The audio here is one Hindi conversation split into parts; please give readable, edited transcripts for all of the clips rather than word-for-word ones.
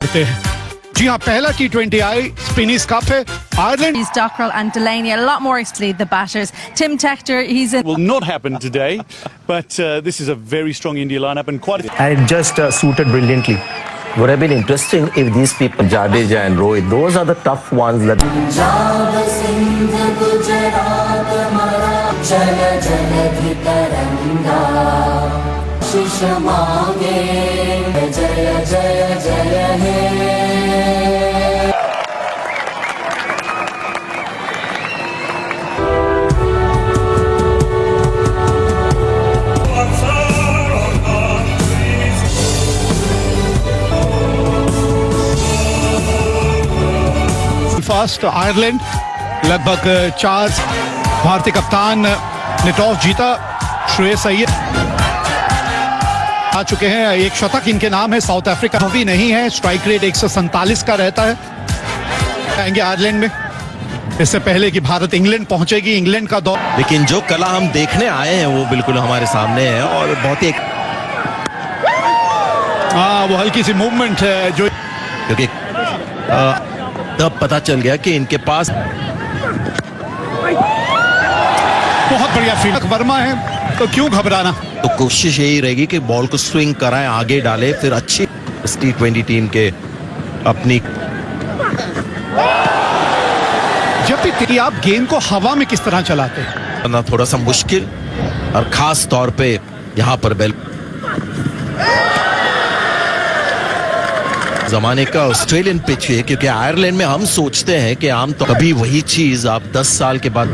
जी हाँ, पहला T20 आई स्पिनिस कप है Ireland. Dockrell and Delaney a lot more easily the batters. Tim Tector, he's in. Will not happen today, but this is a very strong India lineup and quite. And it just suited brilliantly. Would have been interesting if these people, Jadeja and Rohit, those are the tough ones that. Fast Ireland लगभग 4 भारतीय कप्तान ने टॉस जीता. श्रेयस अय्यर आ चुके हैं. एक शतक इनके नाम है. साउथ अफ्रीका भी नहीं है. स्ट्राइक रेट 147 का रहता है. आएंगे आयरलैंड में इससे पहले कि भारत इंग्लैंड पहुंचेगी. इंग्लैंड का दौर, लेकिन जो कला हम देखने आए हैं वो बिल्कुल हमारे सामने है और बहुत ही वो हल्की सी मूवमेंट है जो, क्योंकि तब पता चल गया कि इनके पास बहुत बढ़िया फील्ड. वर्मा है तो क्यों घबराना. तो कोशिश यही रहेगी कि बॉल को स्विंग कराएं, आगे डाले, फिर अच्छी T20 टीम के अपनी. जब भी आप गेंद को हवा में किस तरह चलाते हैं, थोड़ा सा मुश्किल, और खास तौर पे यहाँ पर बेल जमाने का ऑस्ट्रेलियन पिच है, क्योंकि आयरलैंड में हम सोचते हैं कि आम तो कभी वही चीज आप 10 साल के बाद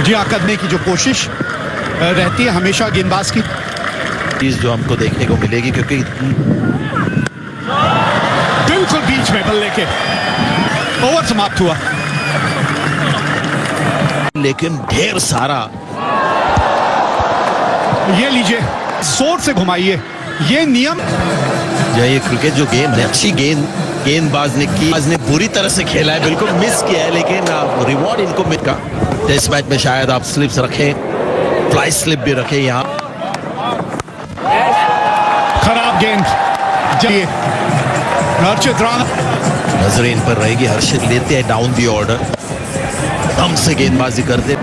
जी करने की जो कोशिश रहती है हमेशा गेंदबाज की चीज जो हमको देखने को मिलेगी, क्योंकि बिल्कुल बीच में बल्ले के ओवर समाप्त हुआ. लेकिन ढेर सारा ये लीजिए, जोर से घुमाइए, ये नियम. ये क्रिकेट जो गेम है, अच्छी गेंदबाज ने की, आज ने बुरी तरह से खेला है, बिल्कुल मिस किया है, लेकिन रिवॉर्ड इनको मिलेगा. टेस्ट मैच में शायद आप स्लिप्स रखें, फ्लाई स्लिप भी रखें. यहाँ खराब गेंद जाइए. हर्षित राणा नजर इन पर रहेगी. हर्षित लेते हैं डाउन दी ऑर्डर, दम से गेंदबाजी करते.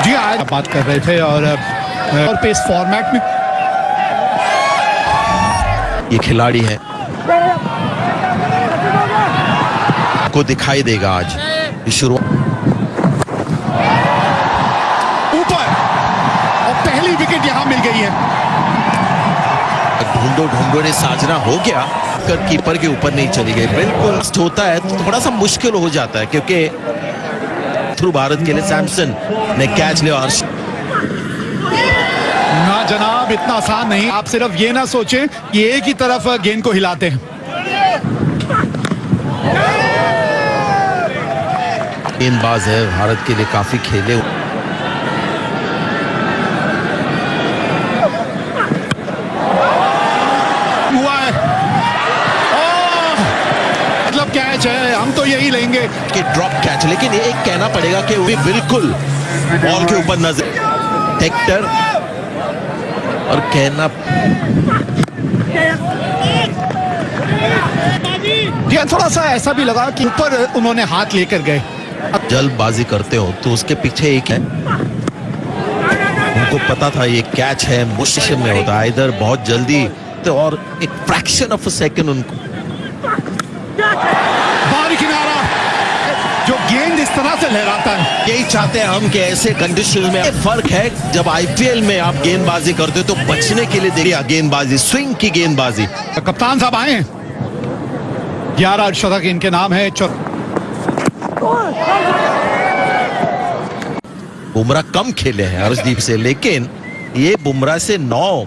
जी आज बात कर रहे थे और पे इस फॉर्मेट में ये खिलाड़ी है को दिखाई देगा आज. शुरुआत ऊपर और पहली विकेट यहां मिल गई है. ढूंढो ने साजना हो गया, कर कीपर के ऊपर नहीं चली गई. बिल्कुल होता है तो थोड़ा सा मुश्किल हो जाता है, क्योंकि थ्रू भारत के लिए सैमसन ने कैच लिया. ना जनाब, इतना आसान नहीं. आप सिर्फ ये ना सोचें कि एक ही तरफ गेंद को हिलाते हैं. गेंदबाज है, भारत के लिए काफी खेले. हुआ है, मतलब कैच है, हम तो यही लेंगे कि ड्रॉप कैच. लेकिन ये एक कहना पड़ेगा कि वो बिल्कुल बॉल के ऊपर नजर टेक्टर, और कहना थोड़ा सा ऐसा भी लगा कि ऊपर उन्होंने हाथ लेकर गए. जल्दबाजी करते हो तो उसके पीछे एक है, उनको पता था ये कैच है, मुश्किल में होता है इधर बहुत जल्दी, तो और एक फ्रैक्शन ऑफ अ सेकंड उनको बाहरी किनारा जो गेंद इस तरह से लहराता है. यही चाहते हैं हम कि ऐसे कंडीशन में. फर्क है जब आईपीएल में आप गेंदबाजी करते हो तो बचने के लिए देखिए गेंदबाजी, स्विंग की गेंदबाजी. कप्तान साहब आए हैं, 11 शतक इनके नाम है. बुमराह कम खेले हैं हर्षदीप से, लेकिन ये बुमराह से 9.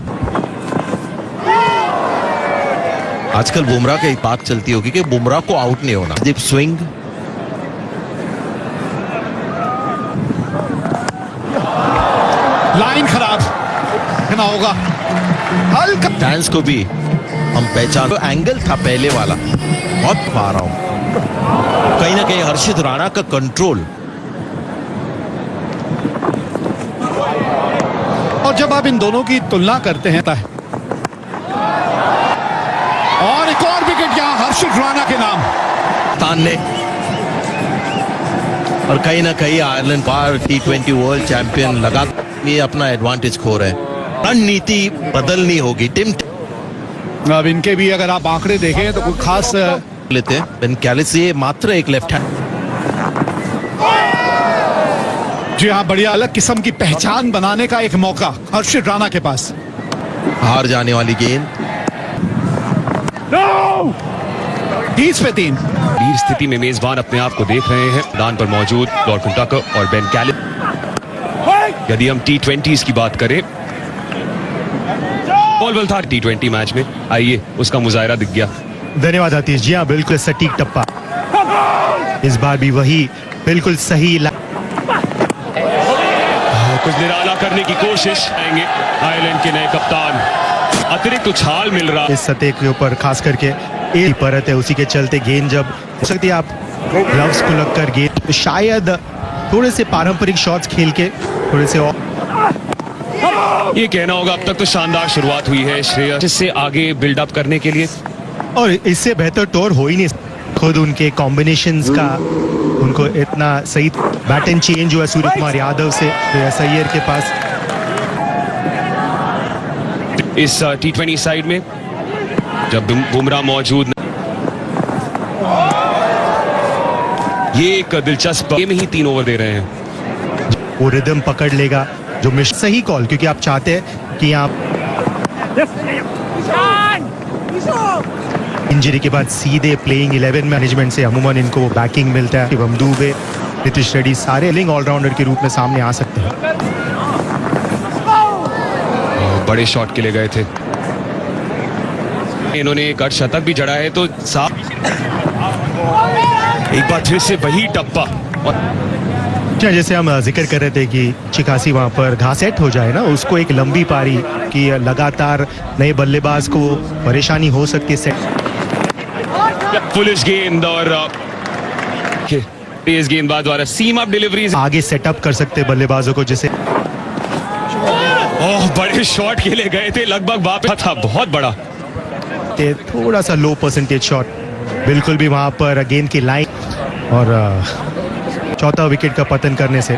आजकल बुमराह की बात चलती होगी कि बुमराह को आउट नहीं होना. दीप स्विंग, लाइन खराब ना होगा. हल्का स्टैंड्स को भी हम पहचान, तो एंगल था पहले वाला, बहुत पा रहा हूं. कहीं ना कहीं हर्षित राणा का कंट्रोल और जब आप इन दोनों की तुलना करते हैं और एक और विकेट यहां हर्षित राणा के नाम। तान ने और कहीं ना कहीं आयरलैंड बार T20 वर्ल्ड चैंपियन लगा ये अपना एडवांटेज खो रहे हैं। रणनीति बदलनी होगी। टिम अब इनके भी अगर आप आंकड़े देखें तो कोई खास लेते हैं। बेन कैलिस ये मात्र एक लेफ्ट हैंड। जी हाँ, बढ़िया अलग किस्म की पहचान बनाने का एक मौका हर्षित राणा के पास। हार जाने वाली गेंद 30 पे 3। वीर स्थिति में मेजबान अपने आप को देख रहे हैं। मैदान पर मौजूद लॉर्ड टकर और बेन कैलिस। यदि हम T20s की बात करें, बॉल था T20 मैच में, आइए उसका मुजाहरा दिख गया। धन्यवाद आतिश जी। हाँ, बिल्कुल सटीक टप्पा। इस बार भी वही बिल्कुल सही कुछ निराला करने की कोशिश आएंगे आयरलैंड के नए कप्तान। अतिरिक्त उछाल मिल रहा इस सतह के ऊपर, खास करके एक परत है, उसी के चलते गेंद जब हो सकती है आप ग्लव्स को लगकर गेंद तो शायद थोड़े से पारंपरिक शॉट्स खेल के थोड़े से और ये कहना होगा अब तक तो शानदार शुरुआत हुई है श्रेयस इससे आगे बिल्डअप करने के लिए। और इससे बेहतर टोर हो ही नहीं। खुद उनके कॉम्बिनेशंस का उनको इतना सही बैट एंड चेंज हुआ सूर्य कुमार यादव से श्रेयस अय्यर के पास। इस T20 साइड में जब बुमराह मौजूद ये एक दिलचस्प गेम ही 3 ओवर दे रहे हैं। वो रिदम पकड़ लेगा जो सही कॉल, क्योंकि आप चाहते हैं कि आप इंजरी के बाद सीधे प्लेइंग 11 मैनेजमेंट से अमूमन इनको वो बैकिंग मिलता है। शिवम दुबे, नीतीश रेड्डी सारे लिंग ऑलराउंडर के रूप में सामने आ सकते हैं। बड़े शॉट के लिए गए थे, इन्होंने एक अर्धशतक भी जड़ा है तो साफ एक बार फिर से वही टप्पा। जैसे हम जिक्र कर रहे थे कि चिकासी वहां पर घास सेट हो जाए ना, उसको एक लंबी पारी की लगातार नए बल्लेबाज को परेशानी हो सकती है। सेट पुलिस गेंद और तेज गेंदबाज द्वारा सीम अप डिलीवरी आगे सेटअप कर सकते बल्लेबाजों को। जैसे ओह बड़े शॉट के लिए गए थे, लगभग वापस था बहुत बड़ा, थोड़ा सा लो परसेंटेज शॉट बिल्कुल भी वहां पर गेंद की लाइन और चौथा विकेट का पतन करने से।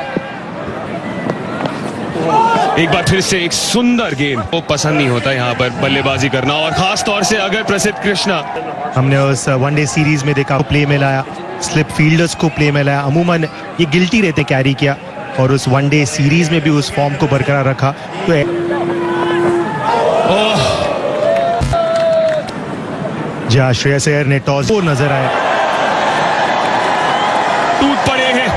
एक बार फिर से एक सुंदर गेंद। वो पसंद नहीं होता यहाँ पर बल्लेबाजी करना, और खास तौर से अगर प्रसिद्ध कृष्णा हमने उस वनडे सीरीज में देखा प्ले में लाया, स्लिप फील्डर्स को प्ले में लाया। अमूमन ये गिल्टी रहते कैरी किया और उस वनडे सीरीज में भी उस फॉर्म को बरकरार रखा। तो जहाँ श्रेयस अय्यर ने टॉस वो नजर आया, टूट पड़े हैं।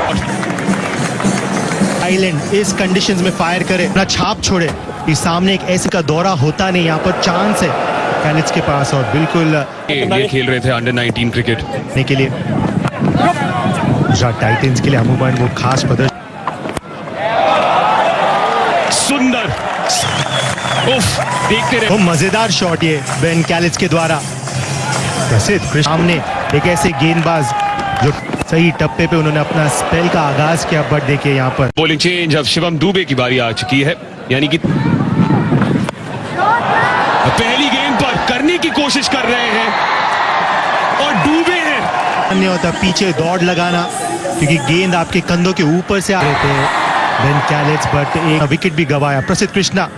आइलैंड इस कंडीशंस में फायर करे, अपना छाप छोड़े। इस सामने एक ऐसे का दौरा होता नहीं, यहाँ पर चांस है कैलिस के पास और बिल्कुल ये खेल रहे थे अंडर 19 क्रिकेट के लिए। गुजरात टाइटंस के लिए अमूमन वो खास प्रदर्शन। सुंदर उफ, देखते रहे। वो मजेदार शॉट ये बेन कैलिस के द्वारा। प्रसिद्ध सामने एक ऐसे गेंदबाज जो सही टप्पे पे उन्होंने अपना स्पेल का आगाज किया। बट देखिए यहाँ पर बॉलिंग चेंज, अब शिवम दुबे की बारी आ चुकी है, यानी कि पहली गेंद पर करने की कोशिश कर रहे हैं और डूबे हैं। नहीं होता पीछे दौड़ लगाना, क्योंकि गेंद आपके कंधों के ऊपर से आ रहे थे बेन कैलिस, बट एक विकेट भी गवाया। प्रसिद्ध कृष्णा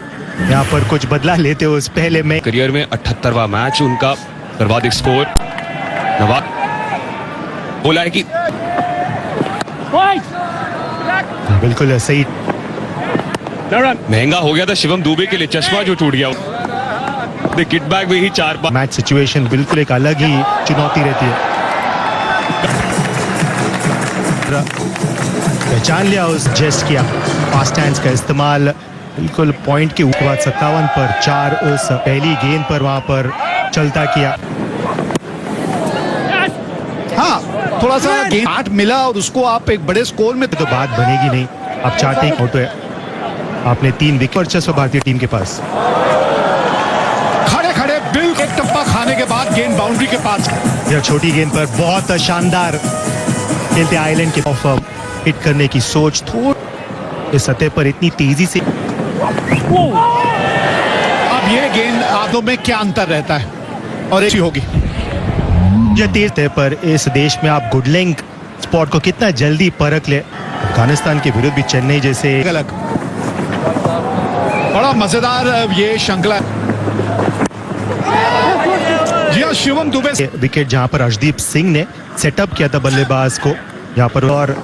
यहाँ पर कुछ बदला लेते हो उस पहले में। करियर में 78वां मैच उनका, सर्वाधिक स्कोर नवाब बोला है कि बिल्कुल सही। महंगा हो गया था शिवम दुबे के लिए, चश्मा जो टूट गया। किट बैग में ही 4 मैच सिचुएशन बिल्कुल एक अलग ही चुनौती रहती है। पहचान लिया उस जेस्ट किया, फास्ट हैंड्स का इस्तेमाल बिल्कुल पॉइंट के ऊपर। 57 पर 4 उस पहली गेंद पर वहां पर चलता किया। हाँ, थोड़ा सा गेंद 8 मिला और उसको आप एक बड़े स्कोर में तो बात बनेगी नहीं। आप चाहते हैं आउट है, आपने 3 विकेट वर्चस्व भारतीय टीम के पास। खड़े खड़े बिल्कुल एक टप्पा खाने के बाद गेंद बाउंड्री के पास। यह छोटी गेंद पर बहुत शानदार खेलते आइलैंड के ऑफ हिट करने की सोच। थोड़ी इस सतह पर इतनी तेजी से अब ये गेंद आदों में क्या अंतर रहता है और ऐसी होगी ये तेज है, पर इस देश में आप गुड लेंथ स्पॉट को कितना जल्दी परख ले। अफगानिस्तान के विरुद्ध भी चेन्नई जैसे अलग बड़ा मजेदार ये श्रृंखला है। जी हाँ, शिवम दुबे विकेट जहां पर अर्शदीप सिंह ने सेटअप किया था बल्लेबाज को, यहाँ पर और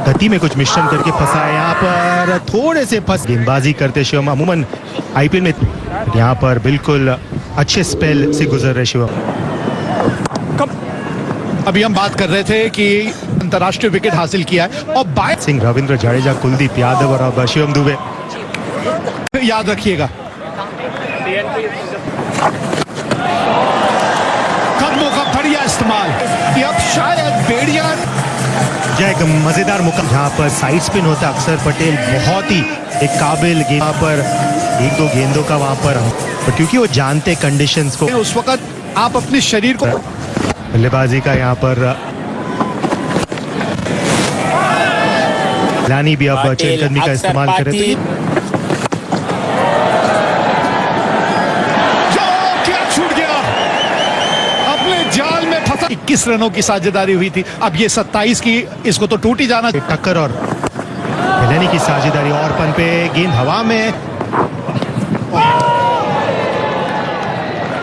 गति में कुछ मिश्रण करके फंसाया। यहाँ पर थोड़े से फंस गेंदबाजी करते शिवम, अमूमन आईपीएल में यहाँ पर बिल्कुल अच्छे स्पेल से गुजर रहे शिवम। अभी हम बात कर रहे थे कि अंतर्राष्ट्रीय विकेट हासिल किया है और बाय सिंह, रविंद्र जडेजा, कुलदीप यादव और अब शिवम दुबे। याद रखिएगा कदमों का बढ़िया इस्तेमाल, कि अब शायद बेड़िया एक मजेदार मुकाम जहाँ पर साइड स्पिन होता अक्षर पटेल, बहुत ही एक काबिल गेंद पर एक दो गेंदों का वहां पर क्योंकि वो जानते कंडीशंस को। उस वक्त आप अपने शरीर को बल्लेबाजी का यहाँ पर लानी भी अब चेलकदमी का इस्तेमाल करे तो क्या छूट गया, अपने जाल में फंसा। 21 रनों की साझेदारी हुई थी, अब ये 27 की, इसको तो टूट ही जाना। टक्कर और लानी की साझेदारी और पन पे गेंद हवा में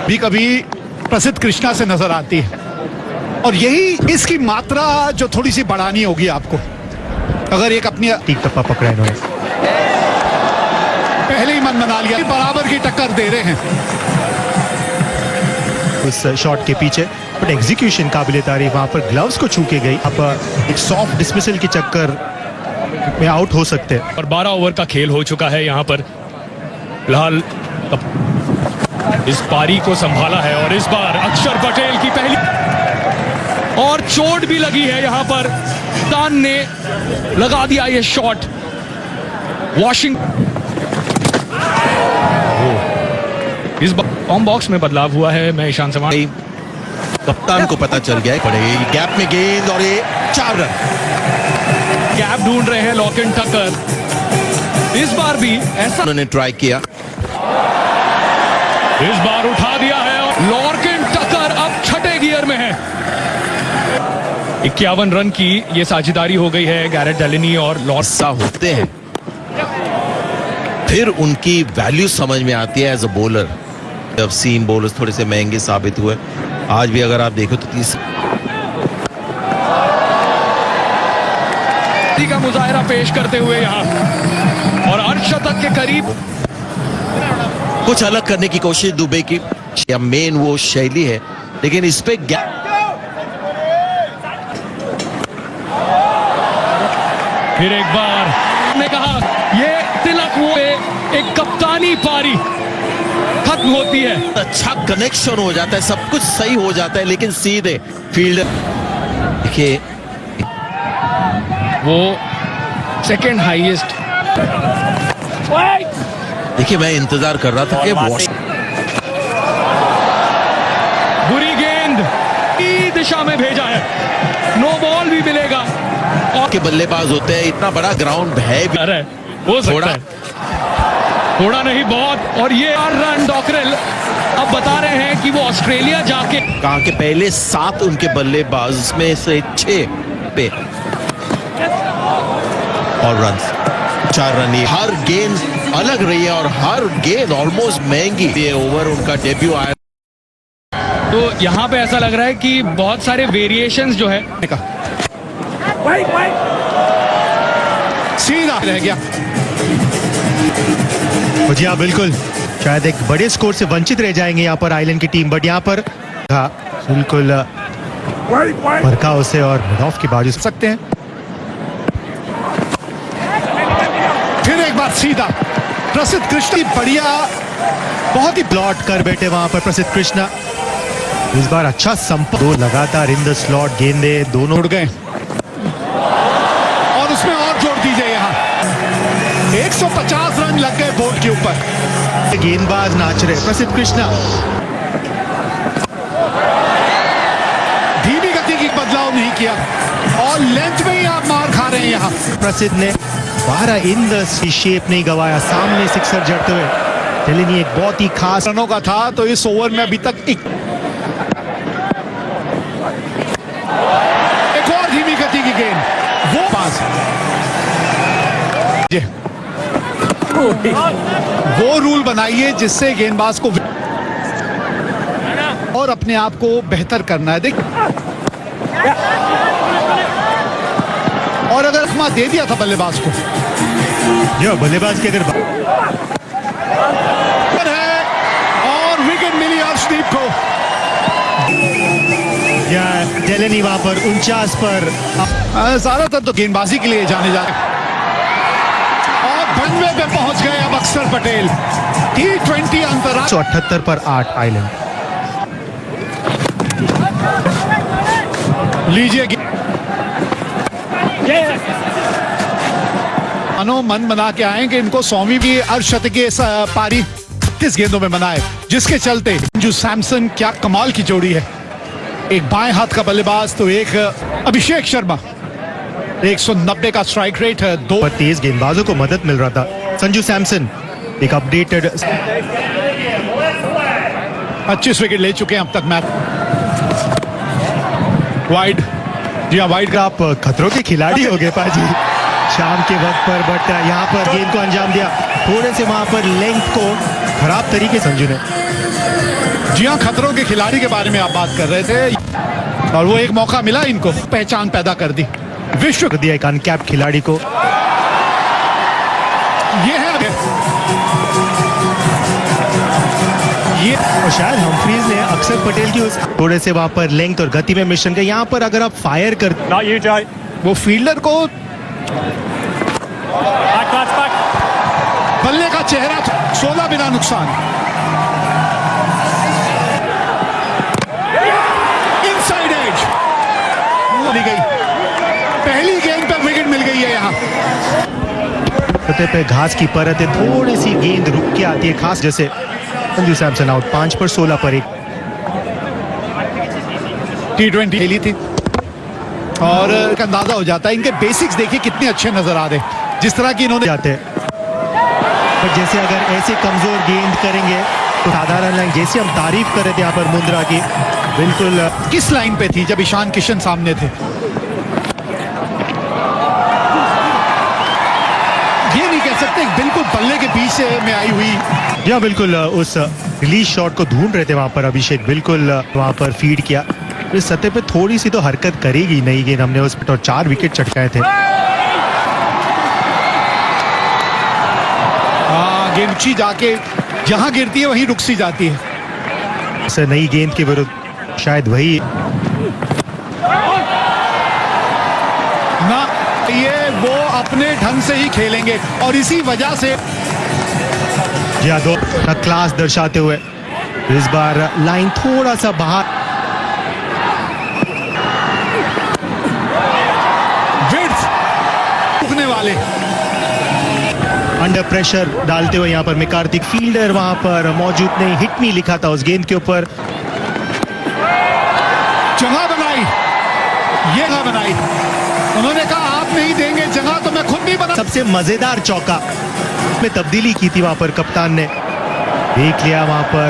भी कभी प्रसिद्ध कृष्णा से नजर आती है और यही इसकी मात्रा जो थोड़ी सी बढ़ानी होगी आपको। अगर एक अपनी ठीक टप्पा पकड़ा इन्होंने, पहले ही मन बना लिया, बराबर की टक्कर दे रहे हैं उस शॉट के पीछे, बट एग्जीक्यूशन काबिले तारीफ। वहां पर ग्लव्स को छू के गई, अब एक सॉफ्ट डिसमिसल के चक्कर में आउट हो सकते हैं। और 12 ओवर का खेल हो चुका है यहाँ पर। फिलहाल इस पारी को संभाला है और इस बार अक्षर पटेल की पहली और चोट भी लगी है यहाँ पर। तान ने लगा दिया ये शॉट। वॉशिंग इस बॉम्ब बॉक्स में बदलाव हुआ है। मैं ईशान समान, कप्तान को पता चल गया पड़ेगी गैप में गेंद और ये 4 रन। गैप ढूंढ रहे हैं लॉर्किन टक्कर। इस बार भी ऐसा उन्होंने ट्राई किया, इस बार उठा दिया है और लॉर्किन टक्कर अब छठे गियर में है। 51 रन की ये साझेदारी हो गई है गैरेट डेलनी और ऐसा होते हैं फिर उनकी वैल्यू समझ में आती है एज अ बॉलर। जब सीम बॉलर्स थोड़े से महंगे साबित हुए, आज भी अगर आप देखो तो 30 का मुजाहरा पेश करते हुए यहाँ और अर्धशतक के करीब कुछ अलग करने की कोशिश दुबे की, या मेन वो शैली है, लेकिन इस पे फिर एक बार ने कहा ये तिलक वो एक कप्तानी पारी खत्म होती है। अच्छा कनेक्शन हो जाता है, सब कुछ सही हो जाता है, लेकिन सीधे फील्ड देखिए वो सेकंड हाईएस्ट। देखिए मैं इंतजार कर रहा था कि वॉश बुरी गेंद की दिशा में भेजा है, नो बॉल भी मिलेगा और के बल्लेबाज होते हैं, इतना बड़ा ग्राउंड है भी। अरे हो सकता थोड़ा है, थोड़ा नहीं बहुत। और ये 8 रन डॉकरेल अब बता रहे हैं कि वो ऑस्ट्रेलिया जाके कहा कि पहले 7 उनके बल्लेबाज में से 6 पे और रन 4 रन। हर गेंद अलग रही है और हर गेंद ऑलमोस्ट महंगी। ये ओवर उनका डेब्यू आया तो यहाँ पे ऐसा लग रहा है कि बहुत सारे वेरिएशंस जो है सीधा रह गया। जी हाँ बिल्कुल, शायद एक बड़े स्कोर से वंचित रह जाएंगे यहाँ पर आइलैंड की टीम, बट यहाँ पर बिल्कुल बरका उसे और मिड ऑफ की बाजू सकते हैं। फिर एक बार सीधा प्रसिद्ध कृष्णा, बढ़िया, बहुत ही प्लॉट कर बैठे वहां पर प्रसिद्ध कृष्णा। इस बार अच्छा संपर्क, 2 लगातार इन द स्लॉट गेंदे दोनों उड़ गए और उसमें और जोड़ दीजिए यहाँ 150 रन लग गए बोर्ड के ऊपर। गेंदबाज नाच रहे प्रसिद्ध कृष्णा, धीमी गति की बदलाव नहीं किया और लेंथ में ही आप मार खा रहे हैं यहाँ। प्रसिद्ध ने दोबारा इन द शेप नहीं गवाया, सामने सिक्सर जड़ते हुए टेलिनी एक बहुत ही खास रनों का था, तो इस ओवर में अभी तक एक और धीमी गति की गेंद, वो पास, वो रूल बनाइए जिससे गेंदबाज को और अपने आप को बेहतर करना है। देख, और अगर रखमा दे दिया था बल्लेबाज को, जो बल्लेबाज की अगर है और विकेट मिली अर्शदीप को। या टेलिनी वहां पर 49 पर ज्यादातर तो गेंदबाजी के लिए जाने जाते और 92 पे पहुंच गए अब अक्षर पटेल। T20 अंतर्राष्ट्रीय 178 पर 8 आइलैंड। लीजिए मानो मन बना के आए कि इनको 100वीं की अर्धशतकीय पारी 30 गेंदों में बनाए, जिसके चलते संजू सैमसन क्या कमाल की जोड़ी है। एक बाएं हाथ का बल्लेबाज तो एक अभिषेक शर्मा। 190 का स्ट्राइक रेट है, 2 पर तेज गेंदबाजों को मदद मिल रहा था। संजू सैमसन एक अपडेटेड 25 विकेट ले चुके हैं अब तक मैच। वाइड, जी हाँ वाइड। आप खतरों के खिलाड़ी हो गए पाजी शाम के वक्त पर, बट यहाँ पर गेंद को अंजाम दिया। थोड़े से वहां पर लेंथ को खराब तरीके संजू ने। जी हाँ, खतरों के खिलाड़ी के बारे में आप बात कर रहे थे और वो एक मौका मिला इनको, पहचान पैदा कर दी, विश्व कर दिया एक अनकैप खिलाड़ी को। ये है ये और शायद हम्फ्रीज ने अक्षर पटेल की उस थोड़े से वहां पर लेंथ और गति में मिश्रण किया। यहाँ पर अगर आप फायर कर वो फील्डर को बल्ले का चेहरा 16 बिना नुकसान। इनसाइड एज मिल गई, पहली गेंद पर विकेट मिल गई है। यहाँ सतह पे घास की परत है, थोड़ी सी गेंद रुक के आती है, खास जैसे संजू सैमसन आउट 5 पर 16 पर 1। T20 खेली थी और एक अंदाजा हो जाता है। इनके बेसिक्स देखिए कितने अच्छे नजर आ रहे, जिस तरह की इन्होंने जाते हैं। पर जैसे अगर ऐसे कमजोर गेंद करेंगे तो साधारण लाइन, जैसे हम तारीफ कर रहे थे यहाँ पर मुंद्रा की, बिल्कुल किस लाइन पे थी जब ईशान किशन सामने थे। ये नहीं कह सकते, बिल्कुल बल्ले के बीच से में आई हुई। या बिल्कुल उस रिलीज शॉट को ढूंढ रहे थे वहां पर अभिषेक, बिल्कुल वहां पर फीड किया। इस सतह पे थोड़ी सी तो हरकत करेगी नहीं गेंद, हमने उस पर 4 विकेट चटकाए थे। गेंद ऊंची जाके जहां गिरती है वहीं रुक सी जाती है। नई गेंद के विरुद्ध शायद वही ना, ये वो अपने ढंग से ही खेलेंगे और इसी वजह से दो क्लास दर्शाते हुए इस बार लाइन थोड़ा सा बाहर। विड्थ रुकने वाले अंडर प्रेशर डालते हुए यहाँ पर मैकार्थी, फील्डर वहां पर मौजूद नहीं, हिट नहीं लिखा था उस गेंद के ऊपर। जगह बनाई, ये जगह बनाई, उन्होंने कहा आप नहीं देंगे जगह तो मैं खुद नहीं बना। सबसे मजेदार चौका में तब्दीली की थी वहां पर कप्तान ने, देख लिया वहां पर